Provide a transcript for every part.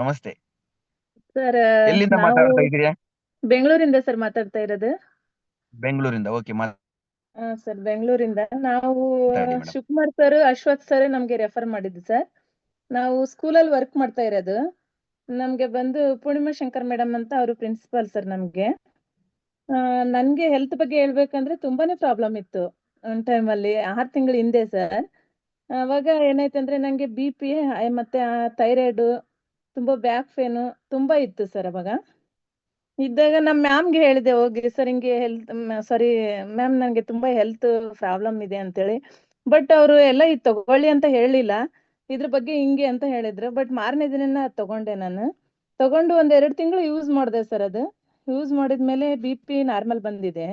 ನಮಸ್ತೆ. ಸರ್, ಎಲ್ಲಿಂದ ನಾವು ಮಾತಾಡ್ತಾ ಇದ್ದೀರಾ? ಬೆಂಗಳೂರಿಂದ ಸರ್ ಮಾತಾಡ್ತಾ ಇರೋದು. ಬೆಂಗಳೂರಿಂದ. ಓಕೆ, ಸರ್, ಬೆಂಗಳೂರಿಂದ ನಾವು ಮಾತಾಡಿ madam. Shivakumar sir, Ashwath sir ನಮ್ಗೆ ರೆಫರ್ ಮಾಡಿದ್ದು ಸರ್. ನಾವು ಸ್ಕೂಲಲ್ಲಿ ವರ್ಕ್ ಮಾಡ್ತಾ ಇರೋದು. ನಮ್ಗೆ ಬಂದು ಪೂರ್ಣಿಮಾ ಶಂಕರ್ ಮೇಡಮ್ ಅಂತ ಅವರು ಪ್ರಿನ್ಸಿಪಾಲ್ ಸರ್ ನಮ್ಗೆ. ನನ್ಗೆ ಹೆಲ್ತ್ ಬಗ್ಗೆ ಹೇಳ್ಬೇಕಂದ್ರೆ ತುಂಬಾನೇ ಪ್ರಾಬ್ಲಮ್ ಇತ್ತು. ಒಂದ್ ಟೈಮಲ್ಲಿ 6 ತಿಂಗಳ ಹಿಂದೆ ಸರ್. ಅವಾಗ ಏನಾಯ್ತಂದ್ರೆ ನಂಗೆ BP ಮತ್ತೆ ಥೈರಾಯ್ಡ್, ತುಂಬಾ ಬ್ಯಾಕ್ ಪೇನ್ ತುಂಬಾ ಇತ್ತು ಸರ್ ಅವಾಗ. ಇದ್ದಾಗ ನಮ್ಮ ಮ್ಯಾಮ್ಗೆ ಹೇಳಿದೆ ಹೋಗಿ, ಸರ್ ಹಿಂಗೆ ಹೆಲ್ತ್ ಸಾರಿ ಮ್ಯಾಮ್, ನನಗೆ ತುಂಬಾ ಹೆಲ್ತ್ ಪ್ರಾಬ್ಲಮ್ ಇದೆ ಅಂತೇಳಿ. ಬಟ್ ಅವರು ಎಲ್ಲ ಇದು ತಗೊಳ್ಳಿ ಅಂತ ಹೇಳಿಲ್ಲ, ಇದ್ರ ಬಗ್ಗೆ ಹಿಂಗೆ ಅಂತ ಹೇಳಿದ್ರು. ಬಟ್ ಮಾರನೇ ದಿನ ತಗೊಂಡೆ ನಾನು. ತಗೊಂಡು 1-2 ತಿಂಗಳು ಯೂಸ್ ಮಾಡಿದೆ ಸರ್. ಅದು ಯೂಸ್ ಮಾಡಿದ್ಮೇಲೆ BP ನಾರ್ಮಲ್ ಬಂದಿದೆ.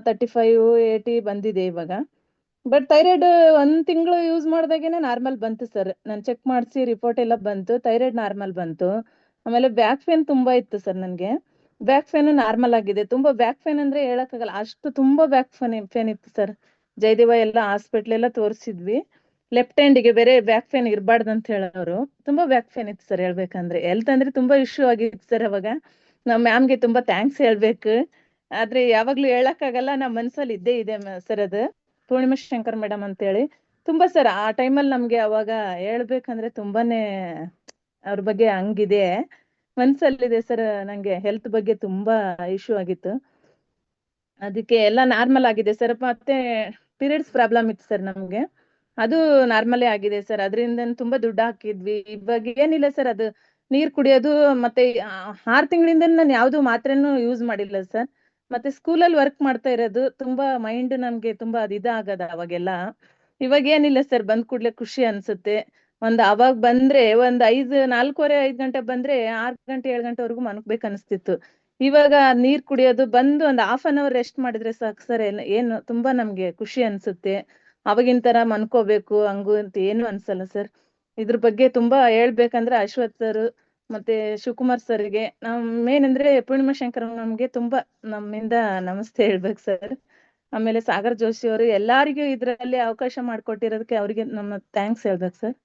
35-80 ಬಂದಿದೆ ಇವಾಗ. ಬಟ್ ಥೈರಾಯ್ಡ್ 1 ತಿಂಗಳು ಯೂಸ್ ಮಾಡಿದಾಗೇನೆ ನಾರ್ಮಲ್ ಬಂತು ಸರ್. ನಾನು ಚೆಕ್ ಮಾಡಿಸಿ ರಿಪೋರ್ಟ್ ಎಲ್ಲ ಬಂತು, ಥೈರಾಯ್ಡ್ ನಾರ್ಮಲ್ ಬಂತು. ಆಮೇಲೆ ಬ್ಯಾಕ್ ಪೇನ್ ತುಂಬಾ ಇತ್ತು ಸರ್ ನನಗೆ. ಬ್ಯಾಕ್ ಪೇನ್ ನಾರ್ಮಲ್ ಆಗಿದೆ. ತುಂಬಾ ಬ್ಯಾಕ್ ಪೇನ್ ಅಂದ್ರೆ ಹೇಳಕ್ಕಾಗಲ್ಲ, ಅಷ್ಟು ತುಂಬಾ ಬ್ಯಾಕ್ ಪೇನ್ ಇತ್ತು ಸರ್. ಜಯದೇವ ಎಲ್ಲ ಹಾಸ್ಪಿಟ್ಲ್ ಎಲ್ಲ ತೋರಿಸಿದ್ವಿ. ಲೆಫ್ಟ್ ಹ್ಯಾಂಡಿಗೆ ಬೇರೆ ಬ್ಯಾಕ್ ಪೇನ್ ಇರಬಾರ್ದು ಅಂತ ಹೇಳೋರು. ತುಂಬಾ ಬ್ಯಾಕ್ ಪೇನ್ ಇತ್ತು ಸರ್. ಹೇಳ್ಬೇಕಂದ್ರೆ ಹೆಲ್ತ್ ಅಂದ್ರೆ ತುಂಬಾ ಇಶ್ಯೂ ಆಗಿತ್ತು ಸರ್ ಅವಾಗ. ನಮ್ಮ ಮ್ಯಾಮ್ಗೆ ತುಂಬಾ ಥ್ಯಾಂಕ್ಸ್ ಹೇಳ್ಬೇಕು. ಆದ್ರೆ ಯಾವಾಗ್ಲೂ ಹೇಳಕ್ಕಾಗಲ್ಲ, ನಮ್ಮ ಮನ್ಸಲ್ಲಿ ಇದ್ದೇ ಇದೆ ಸರ್ ಅದು. ಪೂರ್ಣಿಮಾ ಶಂಕರ್ ಮೇಡಮ್ ಅಂತೇಳಿ ತುಂಬಾ ಸರ್. ಆ ಟೈಮಲ್ಲಿ ನಮ್ಗೆ ಅವಾಗ ಹೇಳ್ಬೇಕಂದ್ರೆ ತುಂಬಾನೇ ಅವ್ರ ಬಗ್ಗೆ ಹಂಗಿದೆ, ಮನ್ಸಲ್ಲಿದೆ ಸರ್. ನಂಗೆ ಹೆಲ್ತ್ ಬಗ್ಗೆ ತುಂಬಾ ಇಶ್ಯೂ ಆಗಿತ್ತು. ಅದಕ್ಕೆ ಎಲ್ಲ ನಾರ್ಮಲ್ ಆಗಿದೆ ಸರ್. ಮತ್ತೆ ಪೀರಿಯಡ್ಸ್ ಪ್ರಾಬ್ಲಮ್ ಇತ್ತು ಸರ್ ನಮ್ಗೆ, ಅದು ನಾರ್ಮಲೇ ಆಗಿದೆ ಸರ್. ಅದರಿಂದ ತುಂಬಾ ದುಡ್ಡು ಹಾಕಿದ್ವಿ. ಇವಾಗ ಏನಿಲ್ಲ ಸರ್, ಅದು ನೀರ್ ಕುಡಿಯೋದು ಮತ್ತೆ 6 ತಿಂಗಳಿಂದ ನಾನು ಯಾವ್ದು ಮಾತ್ರೆನೂ ಯೂಸ್ ಮಾಡಿಲ್ಲ ಸರ್. ಮತ್ತೆ ಸ್ಕೂಲಲ್ಲಿ ವರ್ಕ್ ಮಾಡ್ತಾ ಇರೋದು ತುಂಬಾ ಮೈಂಡ್ ನಮ್ಗೆ ತುಂಬಾ ಇದಾಗದ ಅವಾಗೆಲ್ಲ. ಇವಾಗ ಏನಿಲ್ಲ ಸರ್, ಬಂದ್ ಕೂಡ್ಲೆ ಖುಷಿ ಅನ್ಸುತ್ತೆ. ಅವಾಗ ಬಂದ್ರೆ 4:45-5 ಗಂಟೆ ಬಂದ್ರೆ 6 ಗಂಟೆ 7 ಗಂಟೆವರೆಗೂ ಮನ್ಕ್ಬೇಕು ಅನಿಸ್ತಿತ್ತು. ಇವಾಗ ನೀರ್ ಕುಡಿಯೋದು ಬಂದು 1/2 an hour ರೆಸ್ಟ್ ಮಾಡಿದ್ರೆ ಸಾಕು ಸರ್. ಏನು ತುಂಬಾ ನಮ್ಗೆ ಖುಷಿ ಅನ್ಸುತ್ತೆ. ಅವಾಗಿನ ತರ ಮನ್ಕೋಬೇಕು ಹಂಗು ಅಂತ ಏನು ಅನ್ಸಲ್ಲ ಸರ್. ಇದ್ರ ಬಗ್ಗೆ ತುಂಬಾ ಹೇಳ್ಬೇಕಂದ್ರೆ ಅಶ್ವಥ್ ಸರ್ ಮತ್ತೆ ಶಿವಕುಮಾರ್ ಸರ್ಗೆ ನಮ್ ಮೇನ್ ಅಂದ್ರೆ ಪೂರ್ಣಿಮಾ ಶಂಕರ್ ನಮ್ಗೆ ತುಂಬಾ ನಮ್ಮಿಂದ ನಮಸ್ತೆ ಹೇಳ್ಬೇಕು ಸರ್. ಆಮೇಲೆ ಸಾಗರ್ ಜೋಶಿ ಅವರು ಎಲ್ಲಾರಿಗೂ ಇದ್ರಲ್ಲಿ ಅವಕಾಶ ಮಾಡ್ಕೊಟ್ಟಿರೋದಕ್ಕೆ ಅವರಿಗೆ ನಮ್ಮ ಥ್ಯಾಂಕ್ಸ್ ಹೇಳ್ಬೇಕು ಸರ್.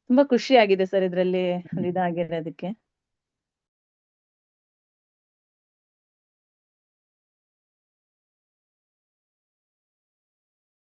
ತುಂಬಾ ಖುಷಿ ಆಗಿದೆ ಸರ್ ಇದ್ರಲ್ಲಿ ಇದಾಗಿರೋದಕ್ಕೆ.